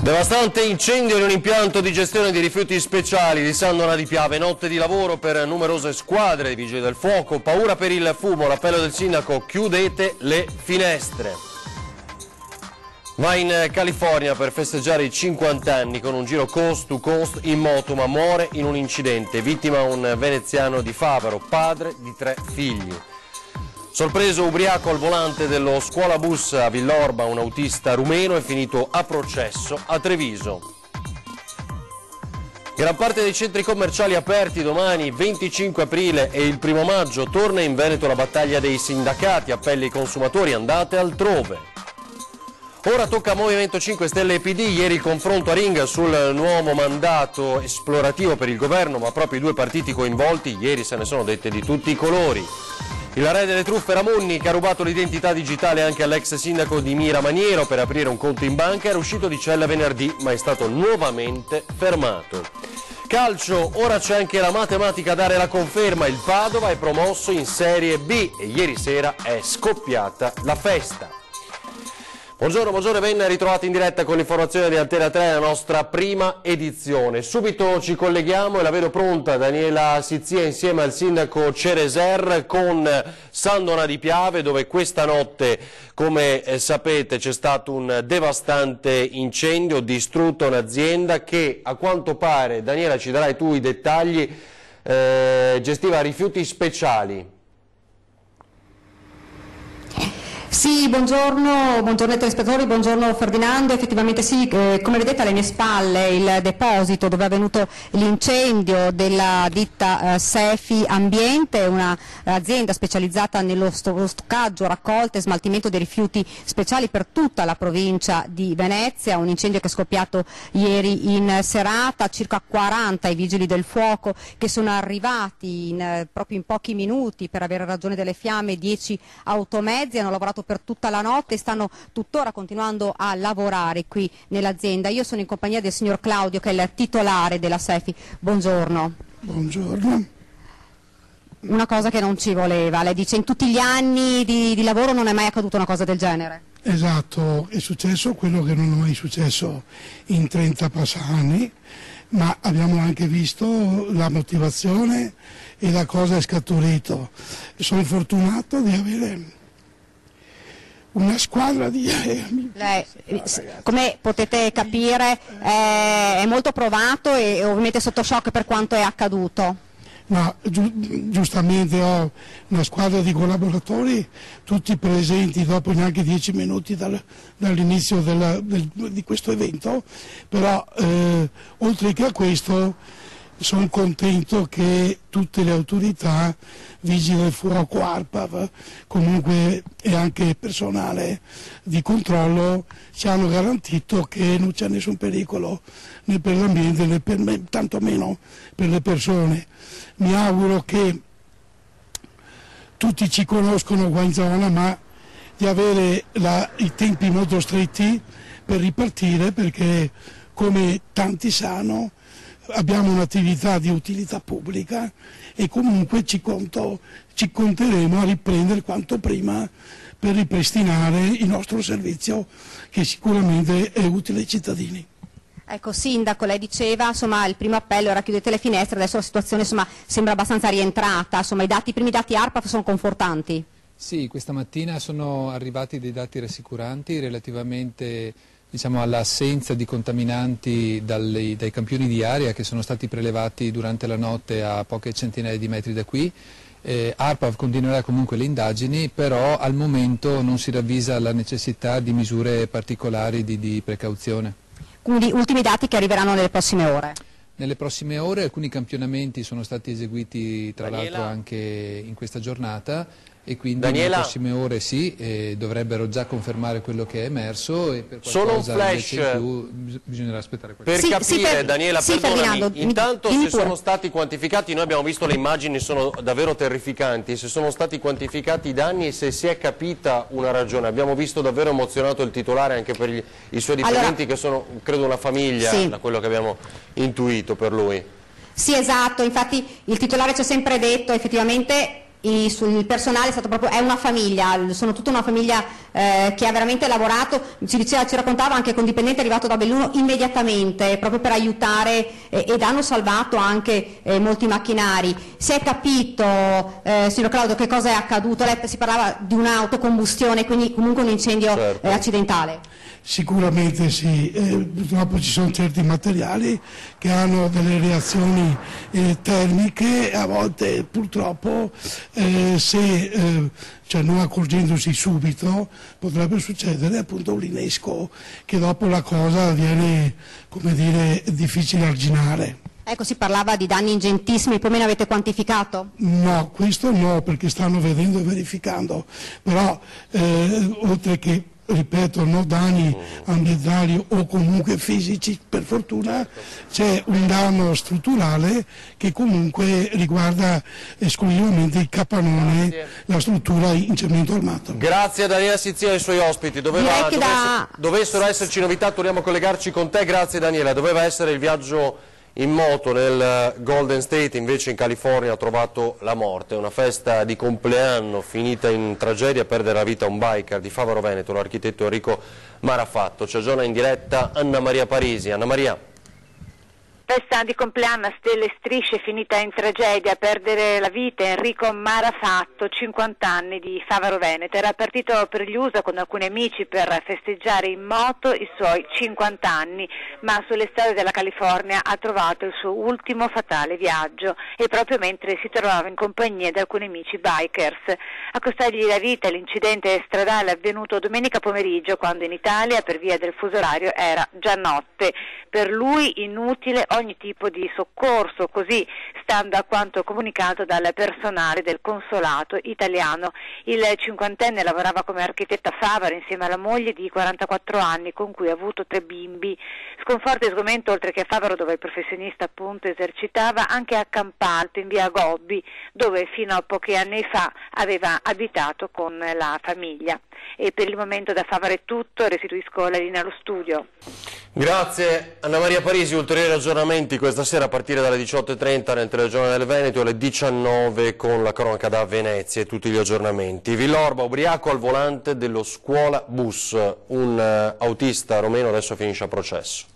Devastante incendio in un impianto di gestione di rifiuti speciali di Sandona di Piave, notte di lavoro per numerose squadre di vigili del fuoco, paura per il fumo, l'appello del sindaco, chiudete le finestre. Va in California per festeggiare i 50 anni con un giro coast to coast in moto, ma muore in un incidente, vittima un veneziano di Favaro, padre di 3 figli. Sorpreso ubriaco al volante dello scuolabus a Villorba, un autista rumeno è finito a processo a Treviso. Gran parte dei centri commerciali aperti domani 25 aprile e il 1° maggio torna in Veneto la battaglia dei sindacati, appelli ai consumatori, andate altrove. Ora tocca a Movimento 5 Stelle e PD, ieri il confronto a ring sul nuovo mandato esplorativo per il governo, ma proprio i 2 partiti coinvolti ieri se ne sono dette di tutti i colori. Il re delle truffe Ramunni, che ha rubato l'identità digitale anche all'ex sindaco di Mira Maniero per aprire un conto in banca, era uscito di cella venerdì, ma è stato nuovamente fermato. Calcio, ora c'è anche la matematica a dare la conferma, il Padova è promosso in Serie B e ieri sera è scoppiata la festa. Buongiorno, buongiorno e ben ritrovati in diretta con l'informazione di Antena 3, la nostra prima edizione. Subito ci colleghiamo e la vedo pronta Daniela Sizzia insieme al sindaco Cereser con Sandona di Piave, dove questa notte, come sapete, c'è stato un devastante incendio, distrutta un'azienda che a quanto pare, Daniela ci darai tu i dettagli, gestiva rifiuti speciali. Sì, buongiorno ai telespettatori, buongiorno Ferdinando, effettivamente sì, come vedete alle mie spalle il deposito dove è avvenuto l'incendio della ditta Sefi Ambiente, un'azienda specializzata nello stoccaggio, raccolta e smaltimento dei rifiuti speciali per tutta la provincia di Venezia, un incendio che è scoppiato ieri in serata, circa 40 i vigili del fuoco che sono arrivati proprio in pochi minuti per avere ragione delle fiamme, 10 automezzi, hanno lavorato per tutta la notte e stanno tuttora continuando a lavorare qui nell'azienda. Io sono in compagnia del signor Claudio che è il titolare della Sefi. Buongiorno. Buongiorno. Una cosa che non ci voleva, lei dice in tutti gli anni di lavoro non è mai accaduta una cosa del genere. Esatto, è successo quello che non è mai successo in 30 anni, ma abbiamo anche visto la motivazione e la cosa è scaturito. Sono fortunato di avere una squadra di... Lei, come potete capire, è molto provato e ovviamente sotto shock per quanto è accaduto. No, giustamente ho una squadra di collaboratori, tutti presenti dopo neanche 10 minuti dall'inizio di questo evento, però oltre che a questo sono contento che tutte le autorità, vigili del fuoco, ARPAV, comunque e anche personale di controllo ci hanno garantito che non c'è nessun pericolo né per l'ambiente né per me, tantomeno per le persone. Mi auguro che tutti ci conoscono qua in zona, ma di avere i tempi molto stretti per ripartire, perché come tanti sanno abbiamo un'attività di utilità pubblica e comunque ci conteremo a riprendere quanto prima per ripristinare il nostro servizio che sicuramente è utile ai cittadini. Ecco, sindaco, lei diceva, insomma, il primo appello era chiudete le finestre, adesso la situazione, insomma, sembra abbastanza rientrata, insomma, i primi dati ARPAF sono confortanti. Sì, questa mattina sono arrivati dei dati rassicuranti relativamente, diciamo, all'assenza di contaminanti dai campioni di aria che sono stati prelevati durante la notte a poche centinaia di metri da qui. ARPAV continuerà comunque le indagini, però al momento non si ravvisa la necessità di misure particolari di precauzione. Quindi ultimi dati che arriveranno nelle prossime ore? Nelle prossime ore alcuni campionamenti sono stati eseguiti tra l'altro anche in questa giornata e quindi nelle prossime ore sì, dovrebbero già confermare quello che è emerso e per qualcosa invece in più bisognerà aspettare qualche per capire, Daniela, perdonami, intanto se sono stati quantificati, noi abbiamo visto le immagini, sono davvero terrificanti, se sono stati quantificati i danni e se si è capita una ragione. Abbiamo visto davvero emozionato il titolare anche per i suoi dipendenti che sono, credo, una famiglia, da quello che abbiamo intuito per lui. Sì, esatto, infatti il titolare ci ha sempre detto effettivamente il personale è stato proprio, è una famiglia, sono tutta una famiglia che ha veramente lavorato, ci raccontava anche con dipendente arrivato da Belluno immediatamente proprio per aiutare ed hanno salvato anche molti macchinari. Si è capito, signor Claudio, che cosa è accaduto? Si parlava di un'autocombustione, quindi comunque un incendio accidentale. Sicuramente sì, purtroppo ci sono certi materiali che hanno delle reazioni termiche, a volte purtroppo cioè non accorgendosi subito potrebbe succedere appunto un innesco che dopo la cosa viene, come dire, difficile arginare. Ecco, si parlava di danni ingentissimi, più o meno avete quantificato? No, questo no, perché stanno vedendo e verificando, però oltre che, ripeto, no danni ambientali o comunque fisici, per fortuna c'è un danno strutturale che comunque riguarda esclusivamente il capannone, la struttura in cemento armato. Grazie a Daniela Sizzia e ai suoi ospiti. Dovessero esserci novità, torniamo a collegarci con te. Grazie Daniela. Doveva essere il viaggio in moto nel Golden State, invece in California ha trovato la morte. Una festa di compleanno finita in tragedia, a perdere la vita un biker di Favaro Veneto, l'architetto Enrico Marafatto. Ci aggiorna in diretta Anna Maria Parisi. Anna Maria. Festa di compleanno a stelle e strisce finita in tragedia, a perdere la vita Enrico Marafatto, 50 anni, di Favaro Veneto. Era partito per gli USA con alcuni amici per festeggiare in moto i suoi 50 anni, ma sulle strade della California ha trovato il suo ultimo fatale viaggio, e proprio mentre si trovava in compagnia di alcuni amici bikers. A costargli la vita l'incidente stradale avvenuto domenica pomeriggio, quando in Italia per via del fuso orario era già notte. Per lui inutile ogni tipo di soccorso, così stando a quanto comunicato dal personale del consolato italiano. Il cinquantenne lavorava come architetto a Favaro insieme alla moglie di 44 anni, con cui ha avuto 3 bimbi. Sconforto e sgomento, oltre che a Favaro, dove il professionista appunto esercitava, anche a Campalto in via Gobbi, dove fino a pochi anni fa aveva abitato con la famiglia. E per il momento da Favaro è tutto, restituisco la linea allo studio. Grazie Anna Maria Parisi. Ulteriori aggiornamenti questa sera a partire dalle 18:30 nel telegiornale del Veneto, alle 19 con la cronaca da Venezia e tutti gli aggiornamenti. Villorba, ubriaco al volante dello scuola bus, un autista romeno adesso finisce a processo.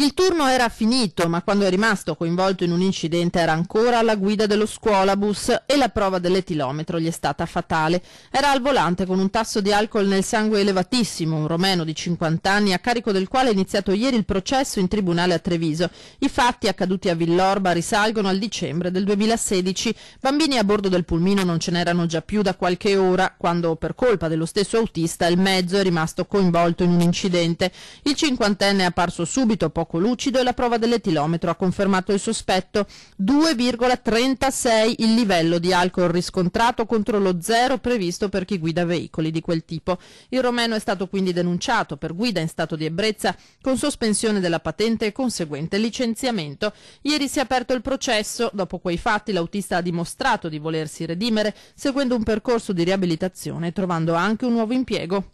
Il turno era finito, ma quando è rimasto coinvolto in un incidente era ancora alla guida dello scuolabus e la prova dell'etilometro gli è stata fatale. Era al volante con un tasso di alcol nel sangue elevatissimo, un romeno di 50 anni a carico del quale è iniziato ieri il processo in tribunale a Treviso. I fatti accaduti a Villorba risalgono al dicembre del 2016. Bambini a bordo del pulmino non ce n'erano già più da qualche ora, quando per colpa dello stesso autista il mezzo è rimasto coinvolto in un incidente. Il cinquantenne è apparso subito poco lucido e la prova dell'etilometro ha confermato il sospetto. 2,36 il livello di alcol riscontrato contro lo 0 previsto per chi guida veicoli di quel tipo. Il romeno è stato quindi denunciato per guida in stato di ebbrezza con sospensione della patente e conseguente licenziamento. Ieri si è aperto il processo. Dopo quei fatti l'autista ha dimostrato di volersi redimere seguendo un percorso di riabilitazione e trovando anche un nuovo impiego.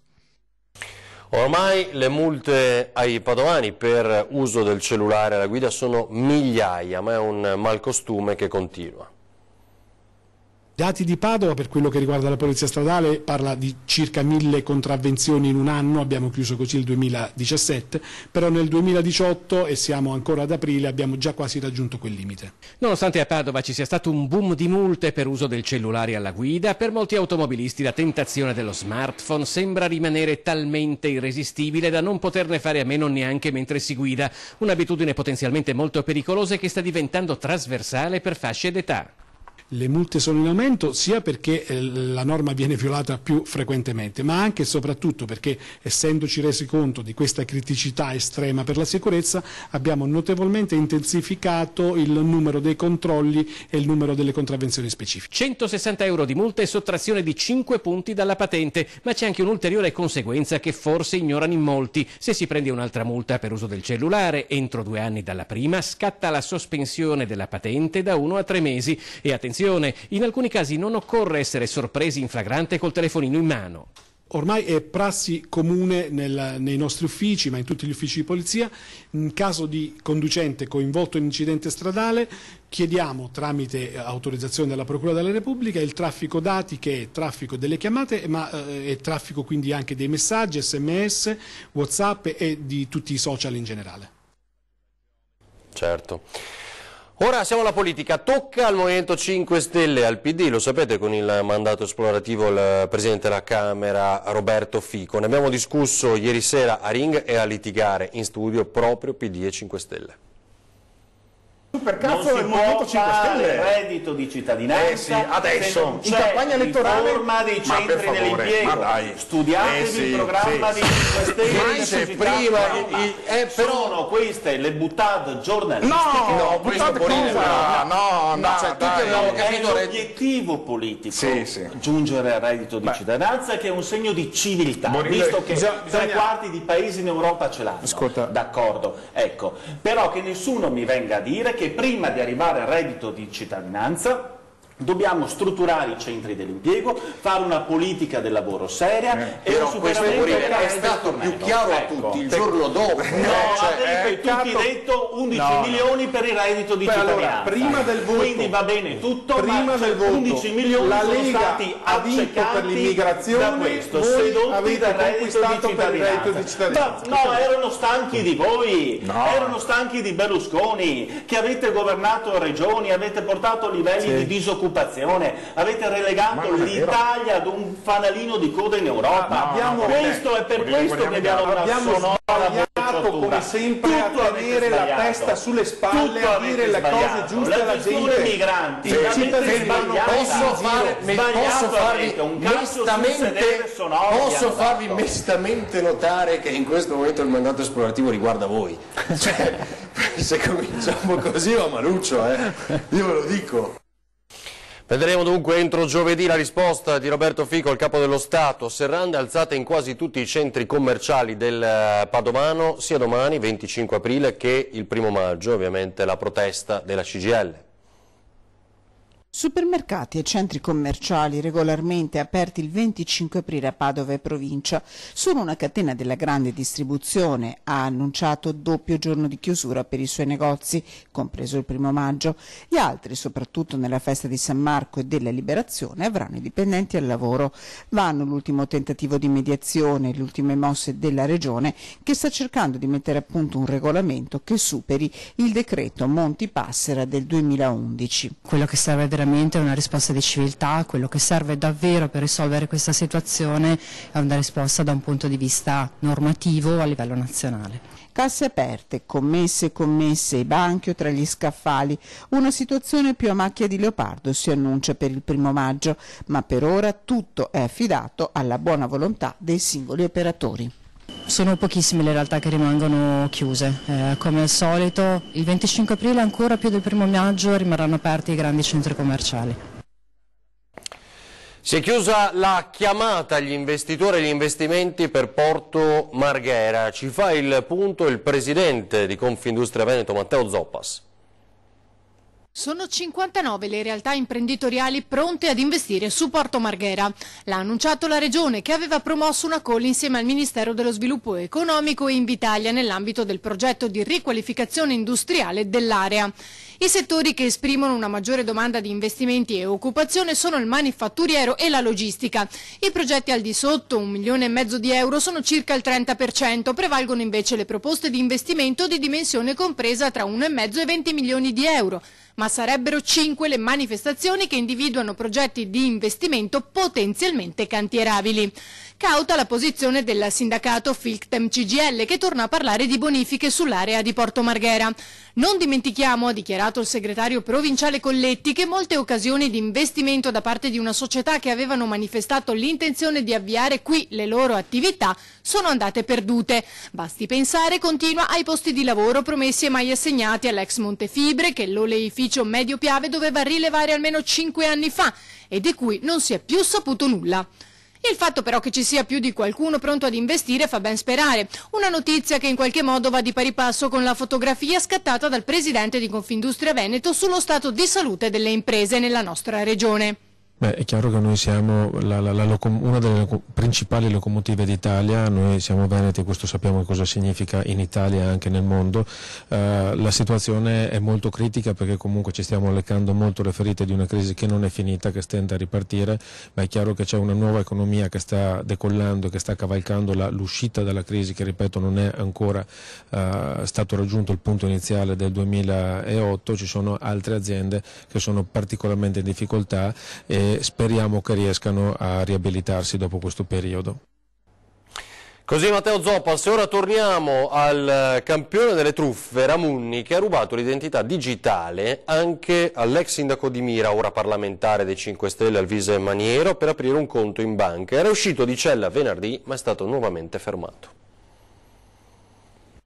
Ormai le multe ai padovani per uso del cellulare alla guida sono migliaia, ma è un malcostume che continua. Dati di Padova per quello che riguarda la polizia stradale parla di circa 1000 contravvenzioni in un anno, abbiamo chiuso così il 2017, però nel 2018, e siamo ancora ad aprile, abbiamo già quasi raggiunto quel limite. Nonostante a Padova ci sia stato un boom di multe per uso del cellulare alla guida, per molti automobilisti la tentazione dello smartphone sembra rimanere talmente irresistibile da non poterne fare a meno neanche mentre si guida, un'abitudine potenzialmente molto pericolosa che sta diventando trasversale per fasce d'età. Le multe sono in aumento sia perché la norma viene violata più frequentemente, ma anche e soprattutto perché, essendoci resi conto di questa criticità estrema per la sicurezza, abbiamo notevolmente intensificato il numero dei controlli e il numero delle contravvenzioni specifiche. 160 euro di multa e sottrazione di 5 punti dalla patente, ma c'è anche un'ulteriore conseguenza che forse ignorano in molti. Se si prende un'altra multa per uso del cellulare, entro 2 anni dalla prima, scatta la sospensione della patente da 1 a 3 mesi. E attenzione, in alcuni casi non occorre essere sorpresi in flagrante col telefonino in mano. ormai è prassi comune nei nostri uffici, ma in tutti gli uffici di polizia, in caso di conducente coinvolto in incidente stradale chiediamo tramite autorizzazione della Procura della Repubblica il traffico dati, che è traffico delle chiamate, ma è traffico quindi anche dei messaggi, SMS, WhatsApp e di tutti i social in generale. Certo. Ora siamo alla politica, tocca al Movimento 5 Stelle e al PD, lo sapete, con il mandato esplorativo il Presidente della Camera Roberto Fico. Ne abbiamo discusso ieri sera a Ring e a litigare in studio proprio PD e 5 Stelle. Per cazzo del Movimento 5 Stelle il reddito di cittadinanza sì, adesso in campagna elettorale riforma dei centri dell'impiego, studiatevi il programma di 5 Stelle, sono queste le buttate giornalistiche, no, buttate tutti abbiamo capito, è l'obiettivo politico giungere al reddito di cittadinanza, che è un segno di civiltà, visto che 3/4 di paesi in Europa ce l'hanno, d'accordo, ecco, però che nessuno mi venga a dire che prima di arrivare al reddito di cittadinanza dobbiamo strutturare i centri dell'impiego, fare una politica del lavoro seria e un superamento è stato più chiaro a tutti il giorno dopo. Avete tutti detto 11 milioni per il reddito di cittadinanza. Prima del voto, quindi va bene tutto, prima del voto, 11 milioni la sono Lega stati ha vinto per l'immigrazione, da questo, voi avete conquistato per il reddito di cittadinanza. No, erano stanchi di voi, erano stanchi di Berlusconi, che avete governato regioni, avete portato livelli di disoccupazione, avete relegato l'Italia ad un fanalino di coda in Europa. Questo è per questo che abbiamo una sonora come sempre a tenere la testa sulle spalle, a dire le cose giuste alla gente. Migranti, posso farvi mestamente notare che in questo momento il mandato esplorativo riguarda voi. Cioè, se cominciamo così va maluccio, io ve lo dico. Vedremo dunque entro giovedì la risposta di Roberto Fico, il capo dello Stato. Serrande alzate in quasi tutti i centri commerciali del Padovano, sia domani 25 aprile che il 1° maggio, ovviamente la protesta della CGIL. Supermercati e centri commerciali regolarmente aperti il 25 aprile a Padova e provincia. Solo una catena della grande distribuzione ha annunciato doppio giorno di chiusura per i suoi negozi, compreso il 1° maggio. Gli altri, soprattutto nella festa di San Marco e della Liberazione, avranno i dipendenti al lavoro. Vanno l'ultimo tentativo di mediazione, le ultime mosse della Regione, che sta cercando di mettere a punto un regolamento che superi il decreto Monti Passera del 2011. Quello che serve veramente è una risposta di civiltà, quello che serve davvero per risolvere questa situazione è una risposta da un punto di vista normativo a livello nazionale. Casse aperte, commesse e banchi tra gli scaffali. Una situazione più a macchia di leopardo si annuncia per il 1° maggio, ma per ora tutto è affidato alla buona volontà dei singoli operatori. Sono pochissime le realtà che rimangono chiuse, come al solito il 25 aprile ancora più del 1° maggio rimarranno aperti i grandi centri commerciali. Si è chiusa la chiamata agli investitori e agli investimenti per Porto Marghera. Ci fa il punto il presidente di Confindustria Veneto, Matteo Zoppas. Sono 59 le realtà imprenditoriali pronte ad investire su Porto Marghera. L'ha annunciato la Regione, che aveva promosso una call insieme al Ministero dello Sviluppo Economico e Invitalia nell'ambito del progetto di riqualificazione industriale dell'area. I settori che esprimono una maggiore domanda di investimenti e occupazione sono il manifatturiero e la logistica. I progetti al di sotto 1,5 milioni di euro sono circa il 30%, prevalgono invece le proposte di investimento di dimensione compresa tra 1,5 e 20 milioni di euro. Ma sarebbero 5 le manifestazioni che individuano progetti di investimento potenzialmente cantierabili. Cauta la posizione del sindacato Filctem CGIL, che torna a parlare di bonifiche sull'area di Porto Marghera. Non dimentichiamo, ha dichiarato il segretario provinciale Colletti, che molte occasioni di investimento da parte di una società che avevano manifestato l'intenzione di avviare qui le loro attività sono andate perdute. Basti pensare, continua, ai posti di lavoro promessi e mai assegnati all'ex Montefibre, che l'oleificio Medio Piave doveva rilevare almeno 5 anni fa e di cui non si è più saputo nulla. Il fatto però che ci sia più di qualcuno pronto ad investire fa ben sperare, una notizia che in qualche modo va di pari passo con la fotografia scattata dal presidente di Confindustria Veneto sullo stato di salute delle imprese nella nostra regione. Beh, è chiaro che noi siamo una delle principali locomotive d'Italia, noi siamo veneti e questo sappiamo cosa significa in Italia e anche nel mondo. La situazione è molto critica perché comunque ci stiamo leccando molto le ferite di una crisi che non è finita, che stenta a ripartire, ma è chiaro che c'è una nuova economia che sta decollando, che sta cavalcando l'uscita dalla crisi, che ripeto non è ancora stato raggiunto il punto iniziale del 2008, ci sono altre aziende che sono particolarmente in difficoltà e speriamo che riescano a riabilitarsi dopo questo periodo. Così Matteo Zoppas, e ora torniamo al campione delle truffe Ramunni, che ha rubato l'identità digitale anche all'ex sindaco di Mira, ora parlamentare dei 5 Stelle Alvise Maniero, per aprire un conto in banca. Era uscito di cella venerdì ma è stato nuovamente fermato.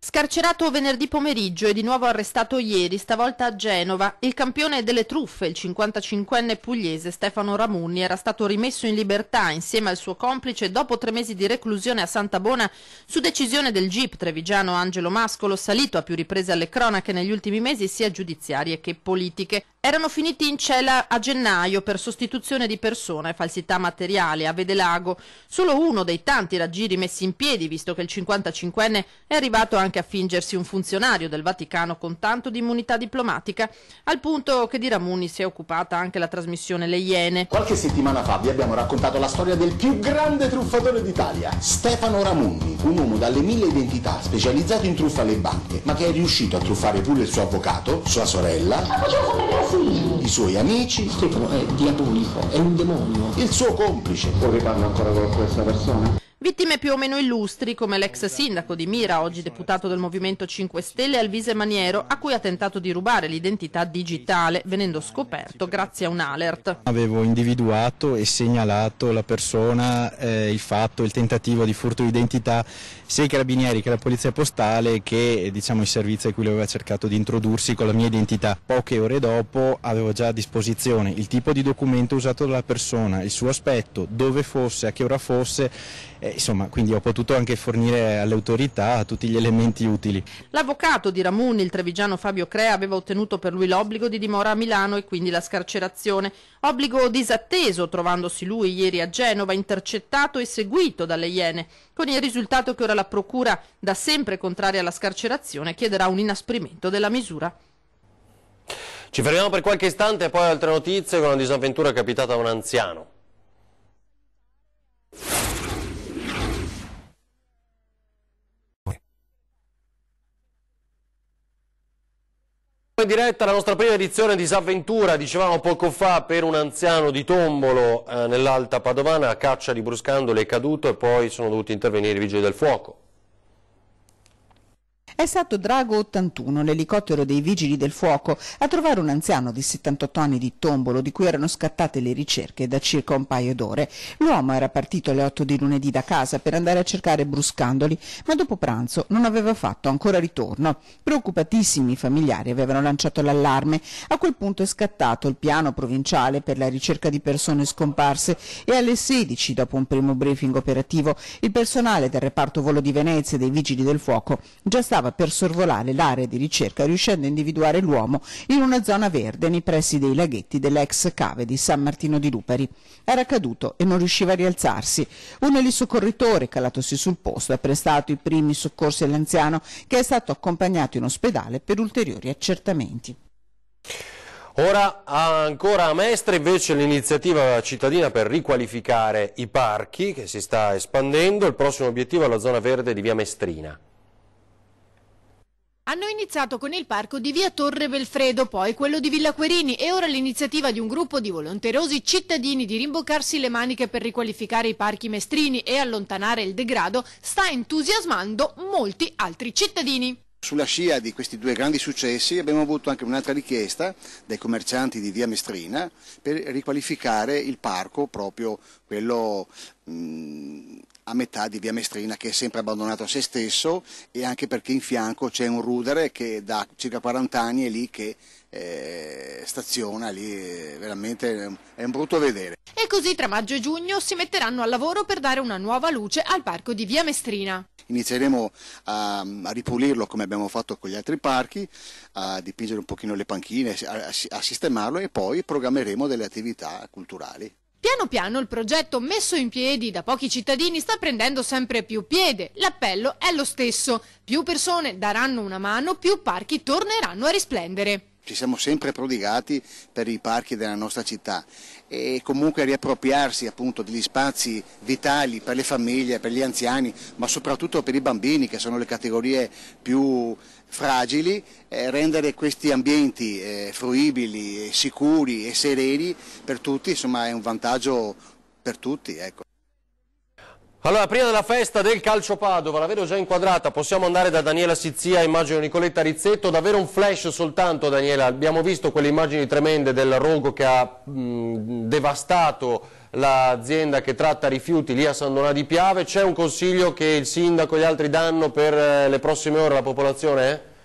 Scarcerato venerdì pomeriggio e di nuovo arrestato ieri, stavolta a Genova, il campione delle truffe, il 55enne pugliese Stefano Ramunni, era stato rimesso in libertà insieme al suo complice dopo 3 mesi di reclusione a Santabona su decisione del GIP trevigiano Angelo Mascolo, salito a più riprese alle cronache negli ultimi mesi sia giudiziarie che politiche. Erano finiti in cella a gennaio per sostituzione di persona e falsità materiale a Vedelago. Solo uno dei tanti raggiri messi in piedi, visto che il 55enne è arrivato anche a fingersi un funzionario del Vaticano con tanto di immunità diplomatica, al punto che di Ramunni si è occupata anche la trasmissione Le Iene. Qualche settimana fa vi abbiamo raccontato la storia del più grande truffatore d'Italia, Stefano Ramunni, un uomo dalle 1000 identità, specializzato in truffa alle banche, ma che è riuscito a truffare pure il suo avvocato, sua sorella, i suoi amici. Stefano è diabolico, è un demonio. Il suo complice. Vorrei parlare ancora con questa persona? Vittime più o meno illustri come l'ex sindaco di Mira, oggi deputato del Movimento 5 Stelle, Alvise Maniero, a cui ha tentato di rubare l'identità digitale, venendo scoperto grazie a un alert. Avevo individuato e segnalato la persona, il fatto, il tentativo di furto di identità, sia i carabinieri che la polizia postale che i servizi a cui lui aveva cercato di introdursi con la mia identità. Poche ore dopo avevo già a disposizione il tipo di documento usato dalla persona, il suo aspetto, dove fosse, a che ora fosse. Quindi ho potuto anche fornire alle autorità tutti gli elementi utili. L'avvocato di Ramunni, il trevigiano Fabio Crea, aveva ottenuto per lui l'obbligo di dimora a Milano e quindi la scarcerazione. Obbligo disatteso, trovandosi lui ieri a Genova, intercettato e seguito dalle Iene, con il risultato che ora la procura, da sempre contraria alla scarcerazione, chiederà un inasprimento della misura. Ci fermiamo per qualche istante e poi altre notizie con una disavventura capitata a un anziano. In diretta la nostra prima edizione disavventura, dicevamo poco fa, per un anziano di Tombolo nell'Alta Padovana, a caccia di bruscandole è caduto e poi sono dovuti intervenire i vigili del fuoco. È stato Drago 81, l'elicottero dei Vigili del Fuoco, a trovare un anziano di 78 anni di Tombolo, di cui erano scattate le ricerche da circa un paio d'ore. L'uomo era partito alle 8 di lunedì da casa per andare a cercare Bruscandoli, ma dopo pranzo non aveva fatto ancora ritorno. Preoccupatissimi i familiari avevano lanciato l'allarme. A quel punto è scattato il piano provinciale per la ricerca di persone scomparse e alle 16, dopo un primo briefing operativo, il personale del reparto volo di Venezia dei Vigili del Fuoco già stava per sorvolare l'area di ricerca, riuscendo a individuare l'uomo in una zona verde nei pressi dei laghetti dell'ex cave di San Martino di Lupari. Era caduto e non riusciva a rialzarsi. Un elisoccorritore, calatosi sul posto, ha prestato i primi soccorsi all'anziano, che è stato accompagnato in ospedale per ulteriori accertamenti. Ora ancora a Mestre invece l'iniziativa cittadina per riqualificare i parchi che si sta espandendo. Il prossimo obiettivo è la zona verde di via Mestrina. Hanno iniziato con il parco di via Torre Belfredo, poi quello di Villa Querini e ora l'iniziativa di un gruppo di volonterosi cittadini di rimboccarsi le maniche per riqualificare i parchi mestrini e allontanare il degrado sta entusiasmando molti altri cittadini. Sulla scia di questi due grandi successi abbiamo avuto anche un'altra richiesta dai commercianti di via Mestrina per riqualificare il parco, proprio quello a metà di via Mestrina, che è sempre abbandonato a se stesso, e anche perché in fianco c'è un rudere che da circa 40 anni è lì che staziona, lì veramente è un brutto vedere. E così tra maggio e giugno si metteranno al lavoro per dare una nuova luce al parco di via Mestrina. Inizieremo a ripulirlo come abbiamo fatto con gli altri parchi, a dipingere un pochino le panchine, a sistemarlo, e poi programmeremo delle attività culturali. Piano piano il progetto messo in piedi da pochi cittadini sta prendendo sempre più piede. L'appello è lo stesso: più persone daranno una mano, più parchi torneranno a risplendere. Ci siamo sempre prodigati per i parchi della nostra città e comunque riappropriarsi appunto degli spazi vitali per le famiglie, per gli anziani, ma soprattutto per i bambini, che sono le categorie più fragili, rendere questi ambienti fruibili, sicuri e sereni per tutti, insomma è un vantaggio per tutti, ecco. Allora, prima della festa del Calcio Padova, la vedo già inquadrata, possiamo andare da Daniela Sizzia, immagino Nicoletta Rizzetto, davvero un flash soltanto, Daniela, abbiamo visto quelle immagini tremende del rogo che ha devastato l'azienda che tratta rifiuti lì a San Donà di Piave. C'è un consiglio che il sindaco e gli altri danno per le prossime ore alla popolazione?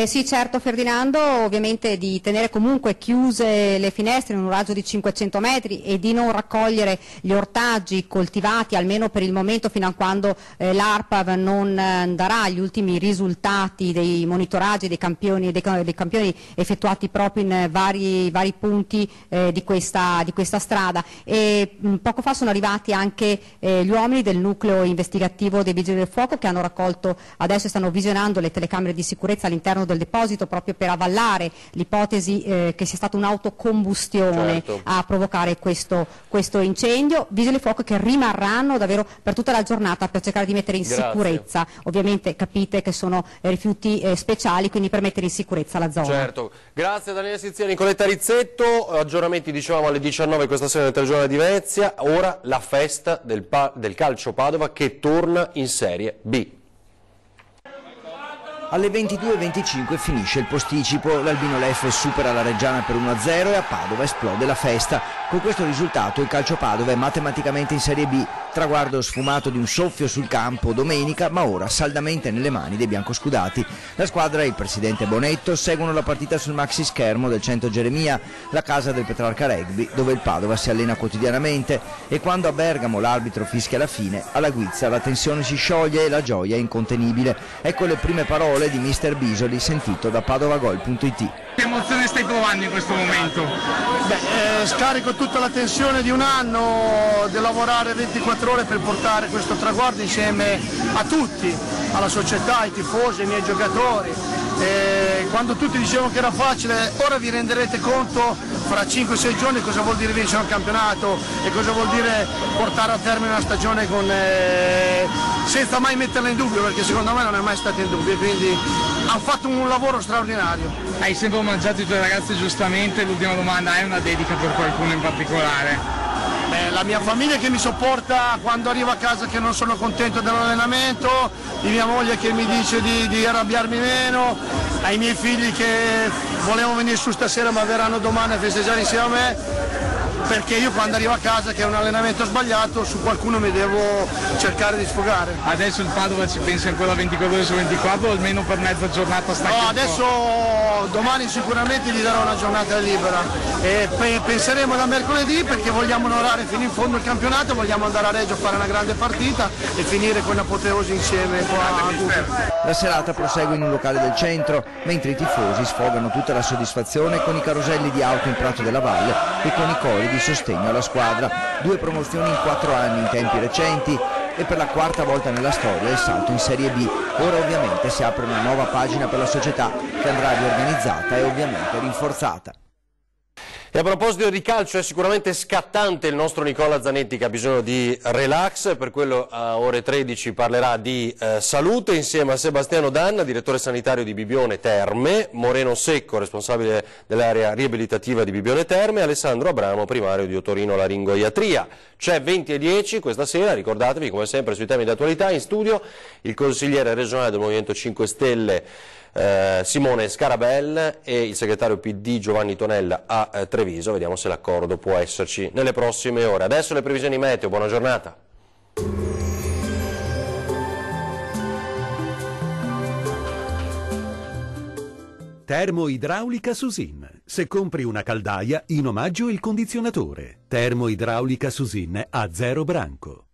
Sì, certo Ferdinando, ovviamente di tenere comunque chiuse le finestre in un raggio di 500 metri e di non raccogliere gli ortaggi coltivati almeno per il momento fino a quando l'ARPAV non darà gli ultimi risultati dei monitoraggi dei campioni effettuati proprio in vari punti di questa strada. E poco fa sono arrivati anche gli uomini del nucleo investigativo dei Vigili del Fuoco che hanno raccolto, adesso stanno visionando le telecamere di sicurezza all'interno del deposito proprio per avvallare l'ipotesi che sia stata un'autocombustione a provocare questo incendio. Vigili del fuoco che rimarranno davvero per tutta la giornata per cercare di mettere in sicurezza, ovviamente capite che sono rifiuti speciali, quindi per mettere in sicurezza la zona. Certo, grazie Daniele Sizzia, Nicoletta Rizzetto, aggiornamenti dicevamo alle 19 questa sera nel telegiornale di Venezia, ora la festa del Calcio Padova che torna in Serie B. Alle 22:25 finisce il posticipo, l'Albino Leffe supera la Reggiana per 1-0 e a Padova esplode la festa. Con questo risultato il Calcio Padova è matematicamente in Serie B, traguardo sfumato di un soffio sul campo domenica, ma ora saldamente nelle mani dei biancoscudati. La squadra e il presidente Bonetto seguono la partita sul maxi schermo del Centro Geremia, la casa del Petrarca Rugby, dove il Padova si allena quotidianamente, e quando a Bergamo l'arbitro fischia la fine, alla Guizza la tensione si scioglie e la gioia è incontenibile. Ecco le prime parole di mister Bisoli sentito da padovagol.it. Che emozione stai provando in questo momento? Scarico tutta la tensione di un anno, di lavorare 24 ore per portare questo traguardo insieme a tutti, alla società, ai tifosi, ai miei giocatori. Quando tutti dicevano che era facile, ora vi renderete conto fra 5-6 giorni cosa vuol dire vincere un campionato e cosa vuol dire portare a termine una stagione senza mai metterla in dubbio, perché secondo me non è mai stata in dubbio, quindi hanno fatto un lavoro straordinario. Hai sempre omaggiato i tuoi ragazzi giustamente, l'ultima domanda, hai una dedica per qualcuno in particolare? La mia famiglia che mi sopporta quando arrivo a casa che non sono contento dell'allenamento, mia moglie che mi dice di arrabbiarmi meno, ai miei figli che volevano venire su stasera ma verranno domani a festeggiare insieme a me, perché io quando arrivo a casa che è un allenamento sbagliato su qualcuno mi devo cercare di sfogare. Adesso il Padova ci pensa ancora 24 ore su 24 o almeno per mezza giornata sta? No, adesso domani sicuramente gli darò una giornata libera e penseremo da mercoledì perché vogliamo onorare fino in fondo il campionato, vogliamo andare a Reggio a fare una grande partita e finire con l'apoteosi insieme qua a Gubbio. La serata prosegue in un locale del centro, mentre i tifosi sfogano tutta la soddisfazione con i caroselli di auto in Prato della Valle e con i cori di sostegno alla squadra. 2 promozioni in 4 anni in tempi recenti e per la 4ª volta nella storia il salto in Serie B. Ora ovviamente si apre una nuova pagina per la società che andrà riorganizzata e ovviamente rinforzata. E a proposito di calcio è sicuramente scattante il nostro Nicola Zanetti che ha bisogno di relax, per quello a ore 13 parlerà di salute insieme a Sebastiano Danna, direttore sanitario di Bibione Terme, Moreno Secco, responsabile dell'area riabilitativa di Bibione Terme, e Alessandro Abramo, primario di otorino-laringoiatria. C'è 20:10 questa sera, ricordatevi come sempre sui temi di attualità, in studio il consigliere regionale del Movimento 5 Stelle Simone Scarabel e il segretario PD Giovanni Tonella a Treviso. Vediamo se l'accordo può esserci nelle prossime ore. Adesso le previsioni meteo, buona giornata. Termoidraulica Susin. Se compri una caldaia, in omaggio il condizionatore. Termoidraulica Susin a 0 branco.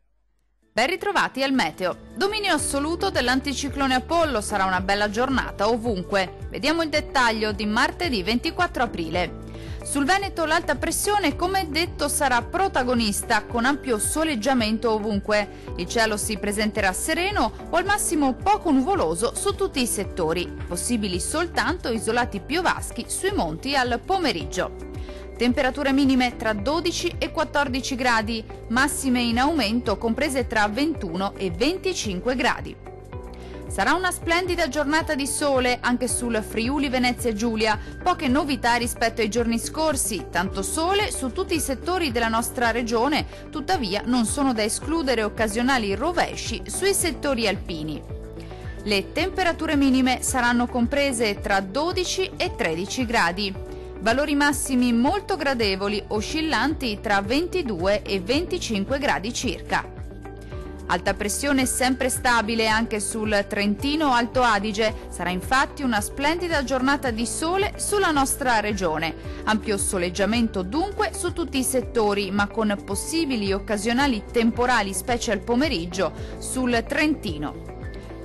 Ben ritrovati al meteo. Dominio assoluto dell'anticiclone Apollo, sarà una bella giornata ovunque. Vediamo il dettaglio di martedì 24 aprile. Sul Veneto l'alta pressione, come detto, sarà protagonista con ampio soleggiamento ovunque. Il cielo si presenterà sereno o al massimo poco nuvoloso su tutti i settori, possibili soltanto isolati piovaschi sui monti al pomeriggio. Temperature minime tra 12 e 14 gradi, massime in aumento comprese tra 21 e 25 gradi. Sarà una splendida giornata di sole anche sul Friuli Venezia Giulia, poche novità rispetto ai giorni scorsi, tanto sole su tutti i settori della nostra regione, tuttavia non sono da escludere occasionali rovesci sui settori alpini. Le temperature minime saranno comprese tra 12 e 13 gradi, valori massimi molto gradevoli, oscillanti tra 22 e 25 gradi circa. Alta pressione sempre stabile anche sul Trentino Alto Adige, sarà infatti una splendida giornata di sole sulla nostra regione. Ampio soleggiamento dunque su tutti i settori, ma con possibili occasionali temporali, specie al pomeriggio, sul Trentino.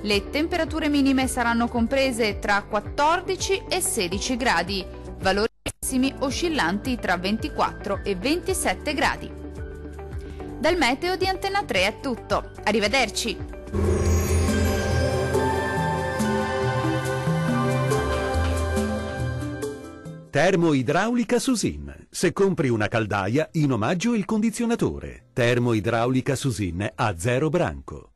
Le temperature minime saranno comprese tra 14 e 16 gradi, valori massimi oscillanti tra 24 e 27 gradi. Dal meteo di Antenna 3 è tutto. Arrivederci! Termoidraulica Susin. Se compri una caldaia, in omaggio il condizionatore. Termoidraulica Susin a 0 branco.